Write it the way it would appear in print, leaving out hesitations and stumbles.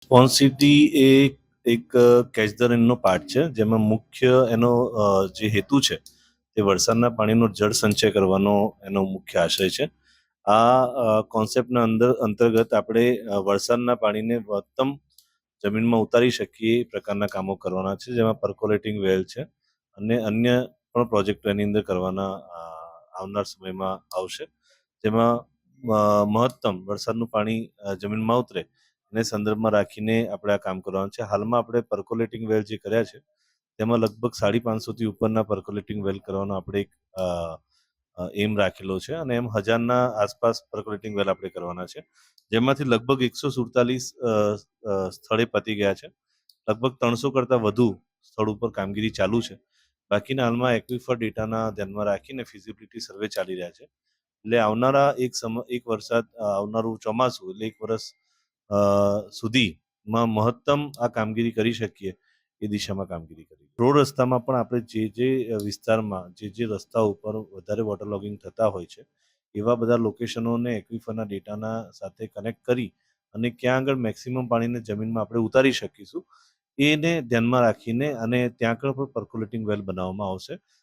Responsibility એ એક catch the રેનનો part છે, જેમાં મુખ્ય એનો જે હેતુ છે તે વરસાદના પાણીનો જળ સંચય કરવાનો એનો મુખ્ય આશય છે. આ કોન્સેપ્ટના અંતર્ગત આપણે વરસાદના પાણીને મહત્તમ જમીનમાં ઉતારી શકીએ એ પ્રકારના કામો કરવાના છે, જેમાં પર્કોલેટિંગ વેલ છે અને અન્ય પણ પ્રોજેક્ટ એની અંદર કરવાના આવનાર સમયમાં આવશે, જેમાં મહત્તમ વરસાદનું પાણી જમીનમાં ઉતરે એને સંદર્ભમાં રાખીને આપણે આ કામ કરવાનું છે. હાલમાં આપણે પર્કોલેટિંગ વેલ જે કર્યા છે તેમાં લગભગ 550થી ઉપરના પર્કોલેટિંગ વેલ કરવાનો આપણે એક એમ રાખેલો છે અને એમ 1000ના આસપાસ પર્કોલેટિંગ વેલ આપણે કરવાના છે, જેમાંથી લગભગ 147 સ્થળે પતી ગયા છે. લગભગ 300 કરતાં વધુ સ્થળ ઉપર કામગીરી ચાલુ છે. બાકીના હાલમાં એક્વિફર ડેટાના ધ્યાનમાં રાખીને ફિઝિબિલિટી સર્વે ચાલી રહ્યા છે. એટલે આવનારા એક વરસાદ આવનારું ચોમાસું એટલે એક વર્ષ સુધીમાં મહત્તમ આ કામગીરી કરી શકીએ એ દિશામાં કામગીરી કરી. રોડ રસ્તામાં પણ આપણે જે વિસ્તારમાં જે રસ્તા ઉપર વધારે વોટર લોગિંગ થતા હોય છે એવા બધા લોકેશનોને એક્વિફરના ડેટાના સાથે કનેક્ટ કરી અને ક્યાં આગળ મેક્સિમમ પાણીને જમીનમાં આપણે ઉતારી શકીશું એને ધ્યાનમાં રાખીને અને ત્યાં આગળ પણ પર્કોલેટિંગ વેલ બનાવવામાં આવશે,